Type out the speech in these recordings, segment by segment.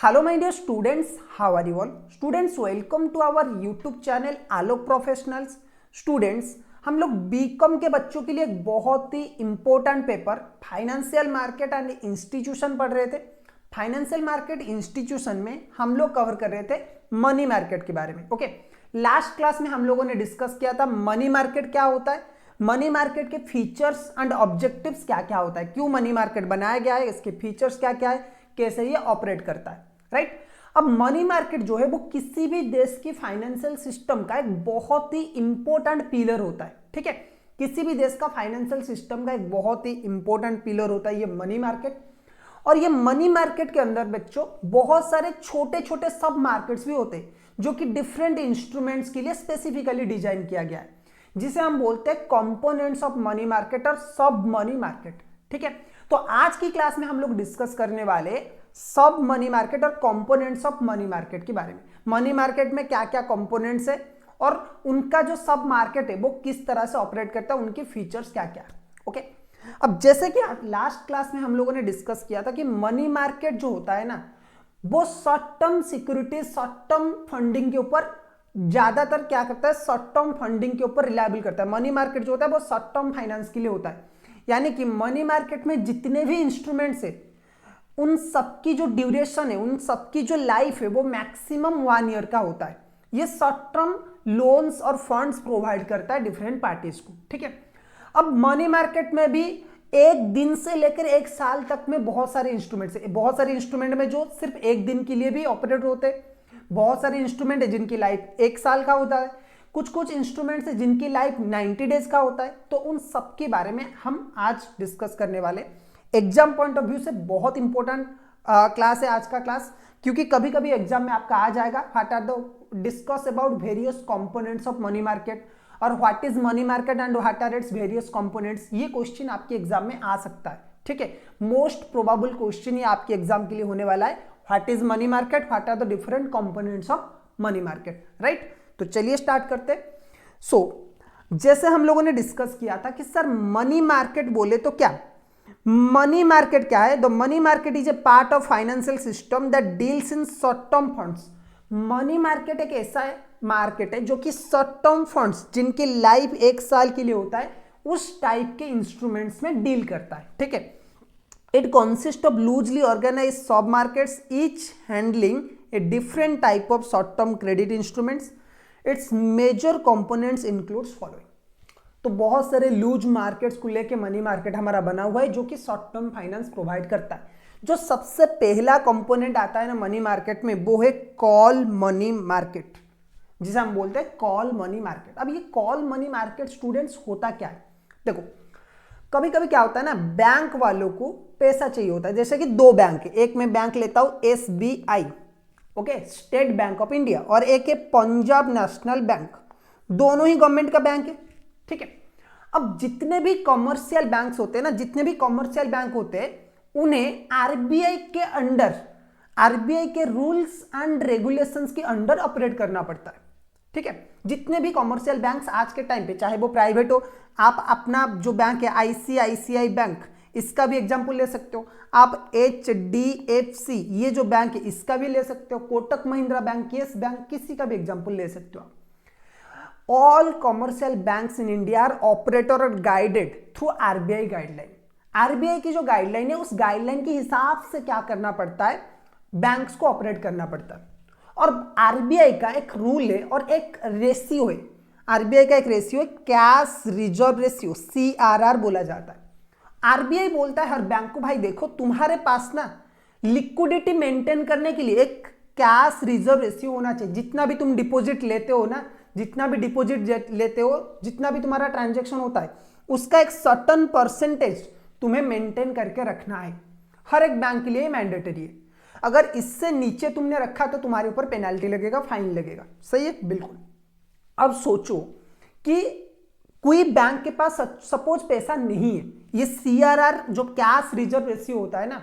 Hello my dear students, how are you all? Students, welcome to our YouTube channel Alok professionals. Students, हम लोग B Com के बच्चों के लिए एक बहुत ही important paper financial market and institution पढ़ रहे थे। फाइनेंशियल मार्केट इंस्टीट्यूशन में हम लोग कवर कर रहे थे मनी मार्केट के बारे में। ओके, लास्ट क्लास में हम लोगों ने डिस्कस किया था मनी मार्केट क्या होता है, मनी मार्केट के फीचर्स एंड ऑब्जेक्टिव्स क्या क्या होता है, क्यों मनी मार्केट बनाया गया है, इसके फीचर्स क्या क्या है, कैसे ये ऑपरेट करता है, राइट। अब मनी मार्केट जो है वो किसी भी देश की फाइनेंशियल सिस्टम का एक बहुत ही इंपॉर्टेंट पिलर होता है। ठीक है, किसी भी देश का फाइनेंशियल सिस्टम का एक बहुत ही इंपॉर्टेंट पिलर होता है ये मनी मार्केट। और ये मनी मार्केट के अंदर बच्चों बहुत सारे छोटे छोटे सब मार्केट्स भी होते हैं जो कि डिफरेंट इंस्ट्रूमेंट्स के लिए स्पेसिफिकली डिजाइन किया गया है, जिसे हम बोलते हैं कंपोनेंट्स ऑफ मनी मार्केट और सब मनी मार्केट। ठीक है, तो आज की क्लास में हम लोग डिस्कस करने वाले सब मनी मार्केट और कंपोनेंट्स ऑफ मनी मार्केट के बारे में। मनी मार्केट में क्या क्या कंपोनेंट्स है और उनका जो सब मार्केट है वो किस तरह से ऑपरेट करता है, उनके फीचर्स क्या क्या है। ओके, अब जैसे कि लास्ट क्लास में हम लोगों ने डिस्कस किया था कि मनी मार्केट जो होता है ना वो short term security, short term funding के ऊपर ज्यादातर क्या करता है, शॉर्ट टर्म फंडिंग के ऊपर रिलायबल करता है। मनी मार्केट जो होता है वो शॉर्ट टर्म फाइनेंस के लिए होता है, यानी कि मनी मार्केट में जितने भी इंस्ट्रूमेंट्स है उन सबकी जो ड्यूरेशन है, उन सबकी जो लाइफ है वो मैक्सिमम 1 ईयर का होता है। ये शॉर्ट टर्म लोन्स और फंड्स प्रोवाइड करता है डिफरेंट पार्टीज को। ठीक है, अब मनी मार्केट में भी एक दिन से लेकर 1 साल तक में बहुत सारे इंस्ट्रूमेंट्स है। बहुत सारे इंस्ट्रूमेंट में जो सिर्फ एक दिन के लिए भी ऑपरेट होते हैं, बहुत सारे इंस्ट्रूमेंट है जिनकी लाइफ 1 साल का होता है, कुछ कुछ इंस्ट्रूमेंट्स है जिनकी लाइफ 90 डेज का होता है। तो उन सब के बारे में हम आज डिस्कस करने वाले। एग्जाम पॉइंट ऑफ व्यू से बहुत इंपॉर्टेंट क्लास है आज का क्लास, क्योंकि कभी कभी एग्जाम में आपका आ जाएगा what are the discuss about various components of money market और what is money market and what are its various components. ये क्वेश्चन आपके एग्जाम में आ सकता है। ठीक है, मोस्ट प्रोबेबल क्वेश्चन ये आपके एग्जाम के लिए होने वाला है, what is money market, what are the different components of money market, right. तो चलिए स्टार्ट करते हैं। जैसे हम लोगों ने डिस्कस किया था कि सर मनी मार्केट बोले तो क्या, मनी मार्केट क्या है? The money market is a part of financial system that deals in short term funds. Money market एक ऐसा मार्केट है जो कि शॉर्ट टर्म फंड्स जिनकी लाइफ 1 साल के लिए होता है उस टाइप के इंस्ट्रूमेंट्स में डील करता है। ठीक है, it consist of loosely organise sub markets each handling a different type of short term credit instruments. Its major components includes following. तो बहुत सारे लूज मार्केट्स को लेके मनी मार्केट हमारा बना हुआ है जो कि शॉर्ट टर्म फाइनेंस प्रोवाइड करता है। जो सबसे पहला कंपोनेंट आता है ना मनी मार्केट में वो है कॉल मनी मार्केट, जिसे हम बोलते हैं कॉल मनी मार्केट। अब ये कॉल मनी मार्केट स्टूडेंट्स होता क्या है, देखो कभी कभी क्या होता है ना, बैंक वालों को पैसा चाहिए होता है। जैसे कि 2 बैंक है, एक मैं बैंक लेता हूं SBI, okay, state bank of India, और एक है पंजाब नेशनल बैंक, दोनों ही गवर्नमेंट का बैंक है। ठीक है, अब जितने भी कमर्शियल बैंक्स होते हैं ना, जितने भी कमर्शियल बैंक होते हैं उन्हें आरबीआई के अंडर, आरबीआई के रूल्स एंड रेगुलेशंस के अंडर ऑपरेट करना पड़ता है। ठीक है, जितने भी कमर्शियल बैंक्स आज के टाइम पे, चाहे वो प्राइवेट हो, आप अपना जो बैंक है ICICI बैंक, इसका भी एग्जांपल ले सकते हो, आप HDFC ये जो बैंक है इसका भी ले सकते हो, Kotak Mahindra bank, yes bank, किसी का भी एग्जांपल ले सकते हो। All commercial banks in India are operated or guided through RBI guideline। RBI की जो गाइडलाइन है उस गाइडलाइन के हिसाब से क्या करना पड़ता है, बैंक्स को ऑपरेट करना पड़ता है। और RBI का एक रूल है और एक रेशियो है, RBI का एक रेशियो है कैश रिजर्व रेशियो, CRR बोला जाता है। RBI बोलता है हर बैंक को, भाई देखो तुम्हारे पास ना लिक्विडिटी मेंटेन करने के लिए एक कैश रिजर्व रेशियो होना चाहिए। जितना भी तुम डिपॉजिट लेते हो ना, जितना भी डिपॉजिट लेते हो, जितना भी तुम्हारा ट्रांजैक्शन होता है उसका एक सर्टेन परसेंटेज तुम्हें मेंटेन करके रखना है। हर एक बैंक के लिए मैंडेटरी है। अगर इससे नीचे तुमने रखा तो तुम्हारे ऊपर पेनल्टी लगेगा, फाइन लगेगा। सही है, बिल्कुल। अब सोचो कि कोई बैंक के पास सपोज पैसा नहीं है, ये CRR जो कैश रिजर्व रेशियो होता है ना,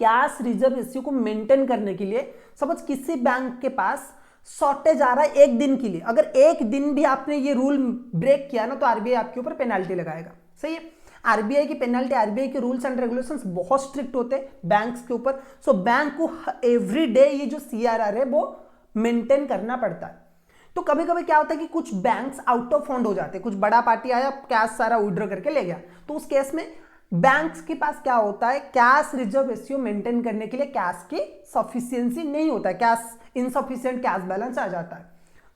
कैश रिजर्व रेशियो को मेंटेन करने के लिए सपोज किसी बैंक के पास शॉर्टेज आ रहा है 1 दिन के लिए, अगर 1 दिन भी आपने ये रूल ब्रेक किया ना तो RBI आपके ऊपर पेनल्टी लगाएगा। सही है, आरबीआई की पेनल्टी, आरबीआई के रूल्स एंड रेगुलेशंस बहुत स्ट्रिक्ट होते हैं बैंक्स के ऊपर। सो बैंक को एवरी डे ये जो सीआरआर है वो मेंटेन करना पड़ता है। तो कभी कभी क्या होता है कि कुछ बैंक्स आउट ऑफ फंड हो जाते हैं, कुछ बड़ा पार्टी आया कैश सारा विड्रॉ करके ले गया, तो उस केस में बैंक्स के पास क्या होता है, कैश रिजर्व रेशियो मेंटेन करने के लिए कैश की सफिशिएंसी नहीं होता है, कैश इनसफिशिएंट कैश बैलेंस आ जाता है।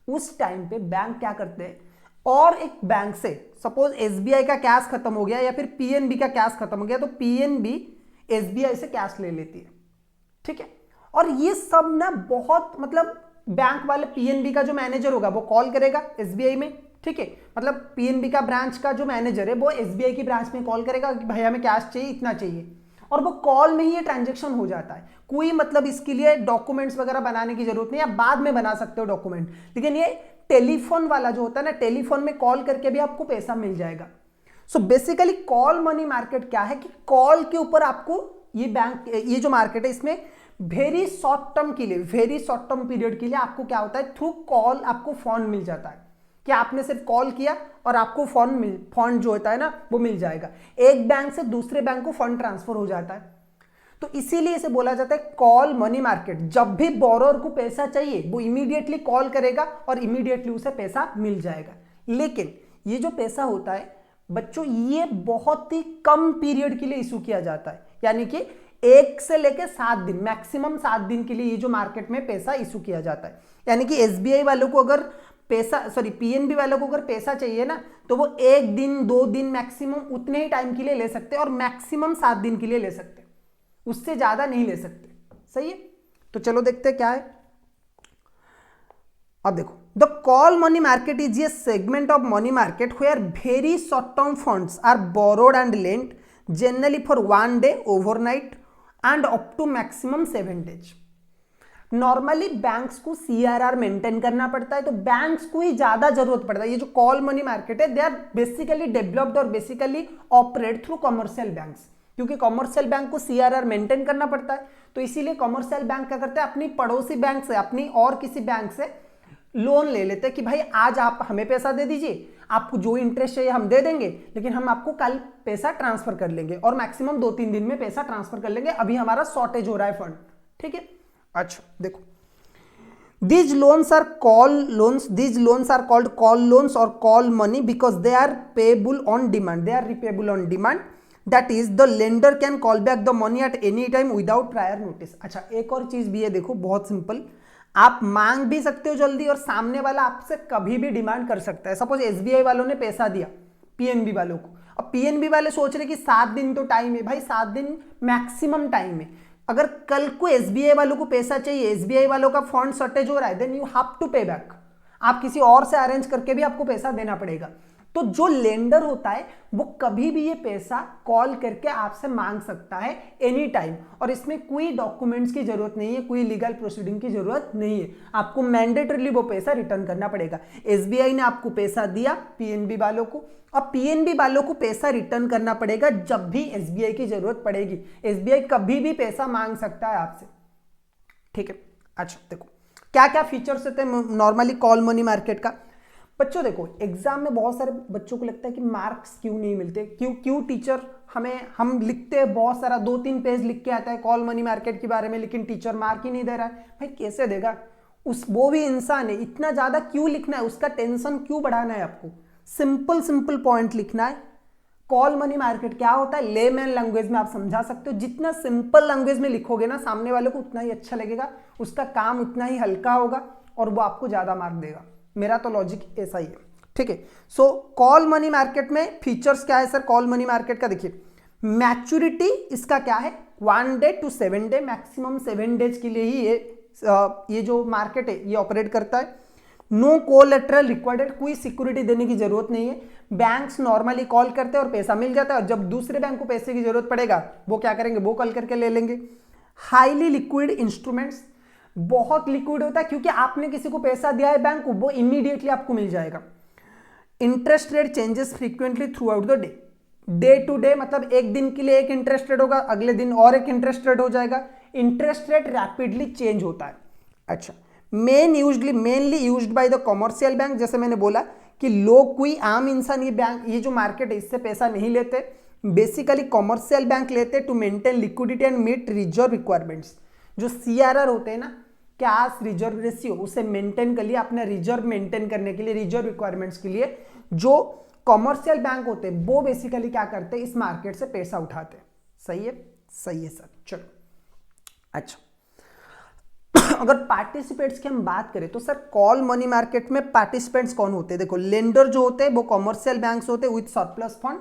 उस टाइम पे बैंक क्या करते हैं, और एक बैंक से सपोज एसबीआई का कैश खत्म हो गया या फिर पीएनबी का कैश खत्म हो गया, तो पीएनबी एसबीआई से कैश ले लेती है, ठीक है। और ये सब ना बहुत मतलब बैंक वाले पीएनबी का जो मैनेजर होगा वो कॉल करेगा एसबीआई में, ठीक है, मतलब पीएनबी का ब्रांच का जो मैनेजर है वो एसबीआई की ब्रांच में कॉल करेगा कि भाई हमें कैश चाहिए, इतना चाहिए, और वो कॉल में ही ये ट्रांजैक्शन हो जाता है। कोई मतलब इसके लिए डॉक्यूमेंट्स वगैरह बनाने की जरूरत नहीं है, आप बाद में बना सकते हो डॉक्यूमेंट, लेकिन ये टेलीफोन वाला जो होता है ना, टेलीफोन में कॉल करके भी आपको पैसा मिल जाएगा। So basically call money market क्या है कि कॉल के ऊपर आपको ये बैंक, ये जो मार्केट है इसमें वेरी शॉर्ट टर्म के लिए, वेरी शॉर्ट टर्म पीरियड के लिए आपको क्या होता है, थ्रू कॉल आपको फंड मिल जाता है कि आपने सिर्फ कॉल किया और आपको फंड जो होता है ना वो मिल जाएगा, एक बैंक से दूसरे बैंक को फंड ट्रांसफर हो जाता है। तो इसीलिए इसे बोला जाता है कॉल मनी मार्केट। जब भी बोरोअर को पैसा चाहिए वो इमीडिएटली कॉल करेगा और इमीडिएटली उसे पैसा मिल जाएगा। लेकिन ये जो पैसा होता है बच्चों, ये बहुत ही कम पीरियड के लिए इशू किया जाता है, यानी कि 1 से लेकर 7 दिन, मैक्सिमम 7 दिन के लिए ये जो मार्केट में पैसा इशू किया जाता है। यानी कि एसबीआई वालों को अगर पैसा, सॉरी पीएनबी वालों को अगर पैसा चाहिए ना, तो वो 1 दिन 2 दिन मैक्सिमम उतने ही टाइम के लिए ले सकते हैं, और मैक्सिमम 7 दिन के लिए ले सकते हैं, उससे ज्यादा नहीं ले सकते। सही है, तो चलो देखते हैं क्या है। अब देखो, the call money market is a segment of money market where very short term funds are borrowed and lent generally for 1 day, overnight and up to maximum 7 days. Normally banks को सीआरआर मेंटेन करना पड़ता है, तो banks को ही ज्यादा जरूरत पड़ता है। ये जो कॉल मनी मार्केट है दे आर बेसिकली डेवलप्ड और basically operate through commercial banks, क्योंकि कमर्शियल बैंक को सीआरआर मेंटेन करना पड़ता है, तो इसीलिए कमर्शियल बैंक क्या करते हैं, अपनी पड़ोसी बैंक से, अपनी और किसी बैंक से लोन ले लेते हैं कि भाई आज आप हमें पैसा दे दीजिए, आपको जो इंटरेस्ट चाहिए हम दे देंगे, लेकिन हम आपको कल पैसा ट्रांसफर कर लेंगे और मैक्सिमम 2-3 दिन में पैसा ट्रांसफर कर लेंगे, अभी हमारा शॉर्टेज हो रहा है फंड, ठीक है। अच्छा देखो, these loans are called call loans or call money because they are payable on demand, they are repayable on demand, that is the lender can call back the money at any time without prior notice। अच्छा एक और चीज भी है, देखो बहुत simple, आप मांग भी सकते हो जल्दी और सामने वाला आपसे कभी भी डिमांड कर सकता है। सपोज एसबीआई वालों ने पैसा दिया पीएनबी वालों को, अब पीएनबी वाले सोच रहे कि 7 दिन तो टाइम है, भाई 7 दिन मैक्सिमम टाइम है, अगर कल को एसबीआई वालों को पैसा चाहिए, एसबीआई वालों का फंड शॉर्टेज हो रहा है, देन यू हैव टू पे बैक, आप किसी और से अरेंज करके भी आपको पैसा देना पड़ेगा। तो जो लेंडर होता है वो कभी भी ये पैसा कॉल करके आपसे मांग सकता है एनी टाइम, और इसमें कोई डॉक्यूमेंट्स की जरूरत नहीं है, कोई लीगल प्रोसीडिंग की जरूरत नहीं है, आपको मैंडेटरीली वो पैसा रिटर्न करना पड़ेगा। एसबीआई ने आपको पैसा दिया पीएनबी वालों को, अब पीएनबी वालों को पैसा रिटर्न करना पड़ेगा जब भी एसबीआई की जरूरत पड़ेगी। एसबीआई कभी भी पैसा मांग सकता है आपसे, ठीक है। अच्छा देखो क्या क्या फीचर्स होते हैं नॉर्मली कॉल मनी मार्केट का। बच्चों देखो एग्जाम में बहुत सारे बच्चों को लगता है कि मार्क्स क्यों नहीं मिलते, क्यों टीचर हम लिखते हैं बहुत सारा, 2-3 पेज लिख के आता है कॉल मनी मार्केट के बारे में, लेकिन टीचर मार्क ही नहीं दे रहा है। भाई कैसे देगा, वो भी इंसान है, इतना ज्यादा क्यों लिखना है, उसका टेंशन क्यों बढ़ाना है आपको, सिंपल पॉइंट लिखना है। कॉल मनी मार्केट क्या होता है, लेमैन लैंग्वेज में आप समझा सकते हो, जितना सिंपल लैंग्वेज में लिखोगे ना सामने वाले को उतना ही अच्छा लगेगा, उसका काम उतना ही हल्का होगा और वो आपको ज्यादा मार्क देगा। मेरा तो लॉजिक ऐसा ही है, ठीक है। सो कॉल मनी मार्केट में फीचर्स क्या है सर कॉल मनी मार्केट का, देखिए मैच्योरिटी इसका क्या है, 1 day to 7 day, maximum 7 days के लिए ही ये जो मार्केट है ये ऑपरेट करता है। नो कोलेटरल रिक्वायर्ड, कोई सिक्योरिटी देने की जरूरत नहीं है, बैंक्स नॉर्मली कॉल करते हैं और पैसा मिल जाता है, और जब दूसरे बैंक को पैसे की जरूरत पड़ेगा वो क्या करेंगे, वो कॉल करके ले लेंगे। हाईली लिक्विड इंस्ट्रूमेंट्स, बहुत लिक्विड होता है, क्योंकि आपने किसी को पैसा दिया है बैंक को, वो इमीडिएटली आपको मिल जाएगा। Interest rate changes frequently throughout the day to day, मतलब एक दिन के लिए एक इंटरेस्ट रेट होगा, अगले दिन और एक इंटरेस्ट रेट हो जाएगा, इंटरेस्ट रेट रैपिडली चेंज होता है। अच्छा mainly used by the commercial bank, जैसे मैंने बोला कि लोग, कोई आम इंसान ये बैंक, ये जो मार्केट है इससे पैसा नहीं लेते, बेसिकली कॉमर्शियल बैंक लेते हैं to maintain liquidity and meet reserve requirements. जो सीआरआर होते हैं ना, कैश रिजर्व रेशियो, उसे मेंटेन कर लिया अपने रिजर्व मेंटेन करने के लिए, रिजर्व रिक्वायरमेंट्स के लिए। जो कॉमर्शियल बैंक होते हैं वो बेसिकली क्या करते हैं, इस मार्केट से पैसा उठाते हैं। सही है, सही है सर। चलो अच्छा, अगर पार्टिसिपेंट्स की हम बात करें तो सर कॉल मनी मार्केट में पार्टिसिपेंट्स कौन होते हैं? देखो, लेंडर जो होते हैं वो कॉमर्शियल बैंक्स होते हैं विद सरप्लस फंड,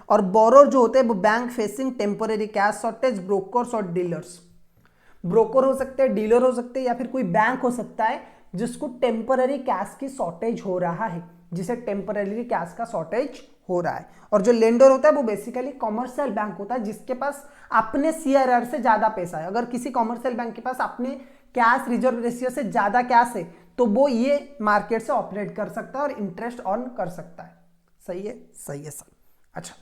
और बोरोर जो होते हैं वो bank facing temporary cash shortage, brokers और डीलर्स। ब्रोकर हो सकते हैं, डीलर हो सकते हैं, या फिर कोई बैंक हो सकता है जिसको टेम्पररी कैश की शॉर्टेज हो रहा है, जिसे टेम्पररी कैश का शॉर्टेज हो रहा है। और जो लेंडर होता है वो बेसिकली कॉमर्शियल बैंक होता है जिसके पास अपने सीआरआर से ज्यादा पैसा है। अगर किसी कॉमर्शियल बैंक के पास अपने कैश रिजर्व रेशियो से ज्यादा कैश है तो वो ये मार्केट से ऑपरेट कर सकता है और इंटरेस्ट अर्न कर सकता है। सही है, सही है सर। अच्छा,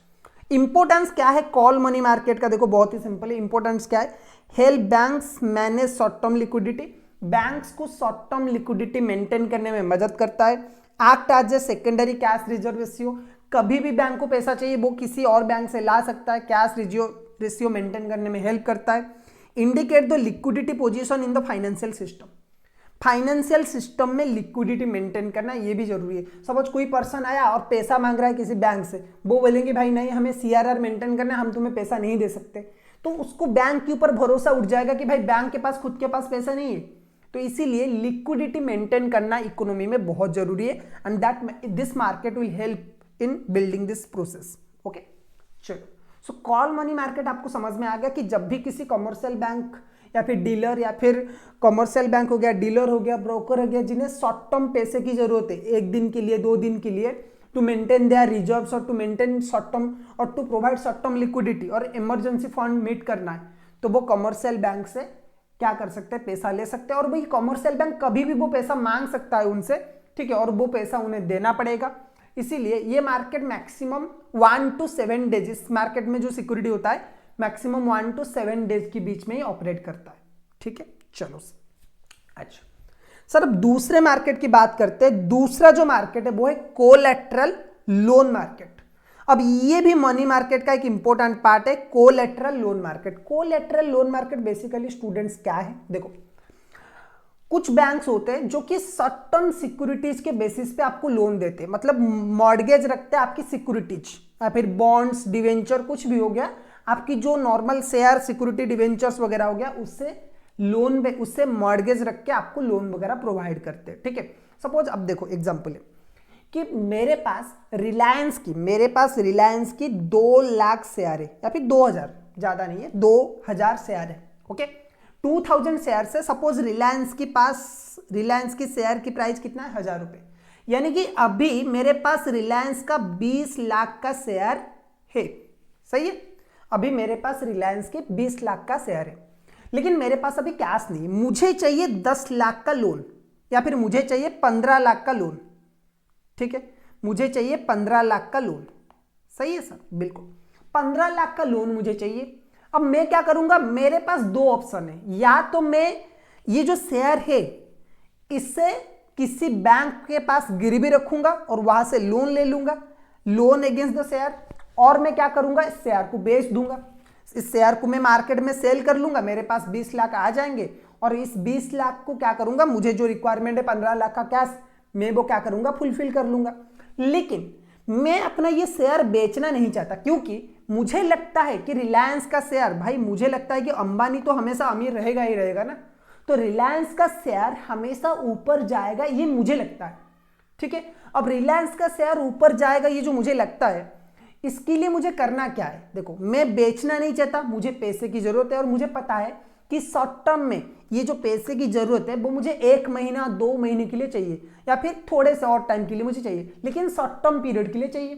इंपोर्टेंस क्या है कॉल मनी मार्केट का? देखो बहुत ही सिंपल है। इंपोर्टेंस क्या है? Help banks manage short term liquidity, banks को शॉर्ट टर्म लिक्विडिटी मेंटेन करने में मदद करता है। Act as a secondary cash reserve ratio, कभी भी बैंक को पैसा चाहिए वो किसी और बैंक से ला सकता है, कैश रिजर्व रेशियो मेंटेन करने में हेल्प करता है। Indicate the liquidity position in the financial system, financial system में लिक्विडिटी मेंटेन करना ये भी जरूरी है। सपोज कोई पर्सन आया और पैसा मांग रहा है किसी बैंक से, वो बोलेंगे भाई नहीं हमें सीआरआर मेंटेन करना है, हम तुम्हें पैसा नहीं दे सकते, तो उसको बैंक के ऊपर भरोसा उठ जाएगा कि भाई बैंक के पास खुद के पास पैसा नहीं है। तो इसीलिए लिक्विडिटी मेंटेन करना इकोनॉमी में बहुत जरूरी है, and that this market will help in building this process. Okay, चलो, सो कॉल मनी मार्केट आपको समझ में आ गया कि जब भी किसी कॉमर्शियल बैंक या फिर डीलर, या फिर कॉमर्शियल बैंक हो गया, डीलर हो गया, ब्रोकर हो गया, जिन्हें शॉर्ट टर्म पैसे की जरूरत है, एक दिन के लिए, 2 दिन के लिए, टू मेंटेन देयर रिजर्व्स और टू मेंटेन शॉर्ट टर्म और to provide short term liquidity और इमरजेंसी फंड मीट करना है, तो वो कॉमर्शियल बैंक से क्या कर सकते हैं, पैसा ले सकते हैं। और भाई कॉमर्शियल बैंक कभी भी वो पैसा मांग सकता है उनसे, ठीक है, और वो पैसा उन्हें देना पड़ेगा। इसीलिए ये मार्केट मैक्सिमम 1 to 7 डेज, इस मार्केट में जो सिक्योरिटी होता है मैक्सिमम 1 to 7 डेज के बीच में ही ऑपरेट करता है। ठीक है, चलो अच्छा सर, अब दूसरे मार्केट की बात करते हैं। दूसरा जो मार्केट है वो है कोलैटरल लोन मार्केट। अब ये भी मनी मार्केट का एक इंपॉर्टेंट पार्ट है, collateral loan market. Collateral loan market basically students क्या है? देखो, कुछ बैंक्स होते हैं जो कि सर्टेन सिक्योरिटीज के बेसिस पे आपको लोन देते हैं, मतलब मॉर्गेज रखते हैं आपकी सिक्योरिटीज, या फिर बॉन्ड्स, डिवेंचर, कुछ भी हो गया, आपकी जो नॉर्मल शेयर सिक्योरिटी डिवेंचर्स वगैरह हो गया, उससे लोन, उससे मॉर्गेज रख के आपको लोन वगैरह प्रोवाइड करते हैं। ठीक है, सपोज अब देखो एग्जांपल है कि मेरे पास रिलायंस की 2 लाख शेयर है, या फिर 2000, ज्यादा नहीं है, 2000 शेयर है। ओके, 2000 शेयर से सपोज रिलायंस की शेयर की प्राइस कितना है, 1000 रुपए, यानी कि अभी मेरे पास रिलायंस का 20 लाख का शेयर है। सही है, अभी मेरे पास रिलायंस के 20 लाख का शेयर है, लेकिन मेरे पास अभी कैश नहीं, मुझे चाहिए 10 लाख का लोन, या फिर मुझे चाहिए 15 लाख का लोन। ठीक है, मुझे चाहिए 15 लाख का लोन। सही है सर, बिल्कुल 15 लाख का लोन मुझे चाहिए। अब मैं क्या करूंगा, मेरे पास 2 ऑप्शन है, या तो मैं ये जो शेयर है इससे किसी बैंक के पास गिरवी रखूंगा और वहां से लोन ले लूंगा, लोन अगेंस्ट द शेयर, और मैं क्या करूंगा, इस शेयर को बेच दूंगा, इस शेयर को मैं मार्केट में सेल कर लूंगा, मेरे पास 20 लाख आ जाएंगे, और इस 20 लाख को क्या करूंगा, मुझे जो रिक्वायरमेंट है 15 लाख का कैश, मैं वो क्या करूंगा, फुलफिल कर लूंगा। लेकिन मैं अपना ये शेयर बेचना नहीं चाहता, क्योंकि मुझे लगता है कि रिलायंस का शेयर, भाई मुझे लगता है कि अंबानी तो हमेशा अमीर रहेगा ही रहेगा ना, तो रिलायंस का शेयर हमेशा ऊपर जाएगा, ये मुझे लगता है। ठीक है, अब रिलायंस का शेयर ऊपर जाएगा, ये जो मुझे लगता है, इसके लिए मुझे करना क्या है? देखो, मैं बेचना नहीं चाहता, मुझे पैसे की जरूरत है, और मुझे पता है कि शॉर्ट टर्म में ये जो पैसे की जरूरत है वो मुझे 1 महीना 2 महीने के लिए चाहिए, या फिर थोड़े से और टाइम के लिए मुझे चाहिए, लेकिन शॉर्ट टर्म पीरियड के लिए चाहिए।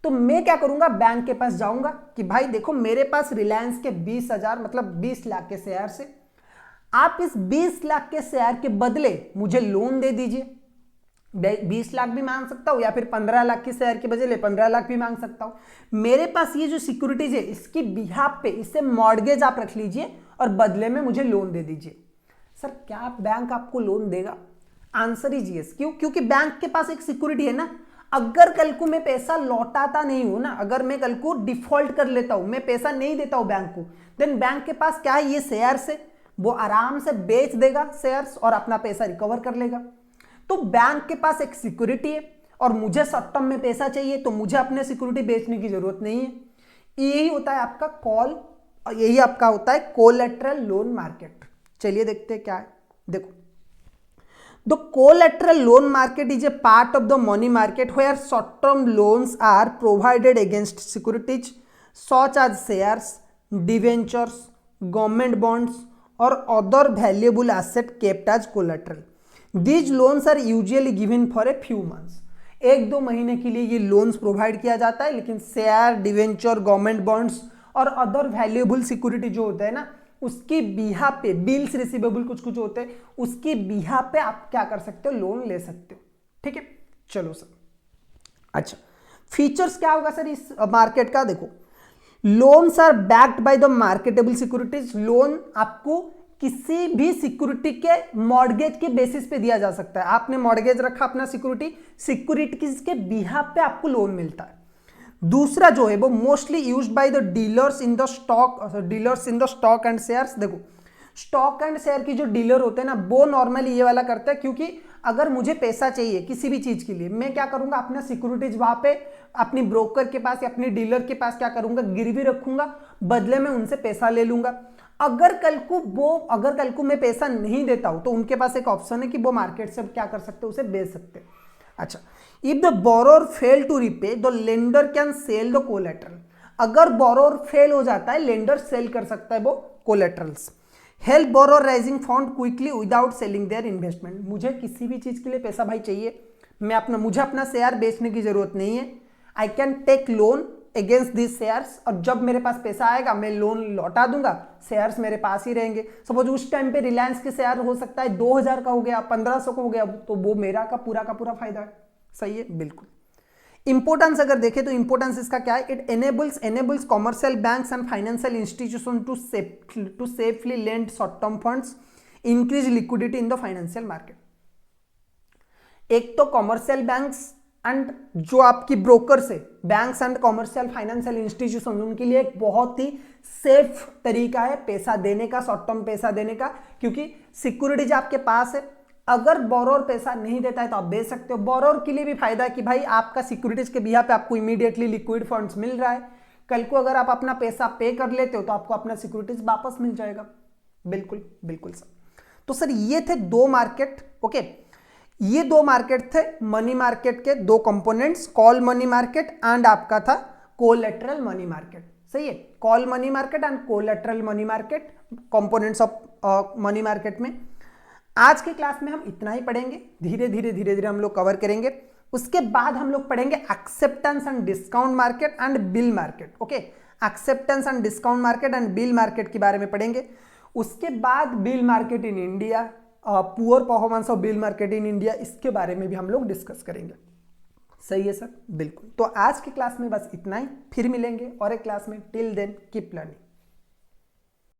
तो मैं क्या करूंगा, बैंक के पास जाऊंगा कि भाई देखो मेरे पास रिलायंस के 20,000 मतलब 20 लाख के शेयर से, आप इस 20 लाख के शेयर के बदले मुझे लोन दे दीजिए। 20 लाख भी मांग सकता हूं, या फिर 15 लाख के शेयर के बदले 15 लाख भी मांग सकता हूं। मेरे पास ये जो सिक्योरिटीज है इसकी बिहाफ पे, इससे मॉर्गेज आप रख लीजिए और बदले में मुझे लोन दे दीजिए। सर क्या बैंक आपको लोन देगा? Answer is yes. क्यों? क्योंकि बैंक के पास एक सिक्योरिटी है ना, अगर कल को मैं पैसा लौटाता नहीं हूं ना, अगर मैं कल को डिफॉल्ट कर लेता हूं, मैं पैसा नहीं देता हूं बैंक को, देन बैंक के पास क्या है, ये शेयर्स है, वो आराम से बेच देगा शेयर्स और अपना पैसा रिकवर कर लेगा। तो बैंक के पास एक सिक्योरिटी है और मुझे शॉर्ट टर्म में पैसा चाहिए, तो मुझे अपने सिक्योरिटी बेचने की जरूरत नहीं है। यही होता है आपका कॉल, यही आपका होता है कोलैटरल लोन मार्केट। चलिए देखते हैं क्या है। देखो, the collateral loan market is a part of the money market where short term loans are provided against securities such as shares, debentures, government bonds और other valuable asset kept as collateral. These loans are usually given for a few months. 1-2 महीने के लिए ये loans provide किया जाता है, लेकिन share, debenture, government bonds और अदर वैल्यूएबल सिक्योरिटी जो होता है ना, उसकी बिहा पे, बिल्स रिसीवेबल कुछ कुछ होते हैं, उसकी बिहा पे आप क्या कर सकते हो, लोन ले सकते हो। ठीक है, चलो सर। अच्छा, फीचर्स क्या होगा सर इस मार्केट का? देखो, loans are backed by the marketable securities. Loan आपको किसी भी सिक्योरिटी के मॉर्गेज के बेसिस पे दिया जा सकता है। आपने मॉर्गेज रखा अपना सिक्योरिटी के बिहाफ पे आपको लोन मिलता है। दूसरा जो है वो mostly used by the dealers in the stock and shares. देखो, स्टॉक एंड शेयर की जो डीलर होते हैं ना, वो नॉर्मली ये वाला करते हैं, क्योंकि अगर मुझे पैसा चाहिए किसी भी चीज के लिए, मैं क्या करूंगा, अपना सिक्योरिटीज वहां पे अपनी ब्रोकर के पास या अपने डीलर के पास क्या करूंगा, गिरवी रखूंगा, बदले में उनसे पैसा ले लूंगा। अगर कल को मैं पैसा नहीं देता हूं, तो उनके पास एक ऑप्शन है कि वो मार्केट से क्या कर सकते हैं, उसे बेच सकते हैं। अच्छा, if the borrower fail to repay the lender can sell the collateral. अगर बोरोर फेल हो जाता है, लेंडर सेल कर सकता है वो collaterals. Help borrower raising fund quickly without selling their investment. मुझे किसी भी चीज के लिए पैसा भाई चाहिए, मुझे अपना शेयर बेचने की जरूरत नहीं है। I can take loan against this shares, और जब मेरे पास पैसा आएगा मैं लोन लौटा दूंगा, शेयर्स मेरे पास ही रहेंगे। सपोज उस टाइम पे रिलायंस के शेयर हो सकता है 2000 का हो गया, 1500 का हो गया, तो वो मेरा का पूरा फायदा है। सही है, बिल्कुल। इंपोर्टेंस अगर देखें तो इंपोर्टेंस इसका क्या है, it enables commercial banks and financial institution to safely lend short term funds, increase liquidity in the financial market. एक तो कॉमर्शियल बैंक्स एंड जो आपकी ब्रोकर से banks and commercial financial institution, उनके लिए एक बहुत ही सेफ तरीका है पैसा देने का, शॉर्ट टर्म पैसा देने का, क्योंकि सिक्योरिटीज आपके पास है। अगर बोरोर पैसा नहीं देता है तो आप बेच सकते हो। बोरोर के लिए भी फायदा है कि भाई आपका सिक्योरिटीज के बिहा पे आपको इमीडिएटली लिक्विड फंड्स मिल रहा है। कल को अगर आप अपना पैसा पे कर लेते हो तो आपको अपना सिक्योरिटीज वापस मिल जाएगा। बिल्कुल बिल्कुल सर। तो सर ये थे 2 मार्केट। ओके, ये 2 मार्केट थे मनी मार्केट के 2 components, call money market and आपका था कोलैटरल मनी मार्केट। सही है, call money market and collateral money market, components of money market में। आज की क्लास में हम इतना ही पढ़ेंगे, धीरे धीरे हम लोग कवर करेंगे। उसके बाद हम लोग पढ़ेंगे acceptance and discount market and bill market. Okay, acceptance and discount market and bill market के बारे में पढ़ेंगे। उसके बाद bill market in India, poor performance of bill market in India, इसके बारे में भी हम लोग डिस्कस करेंगे। सही है सर, बिल्कुल। तो आज की क्लास में बस इतना ही, फिर मिलेंगे और एक क्लास में। Till then keep learning.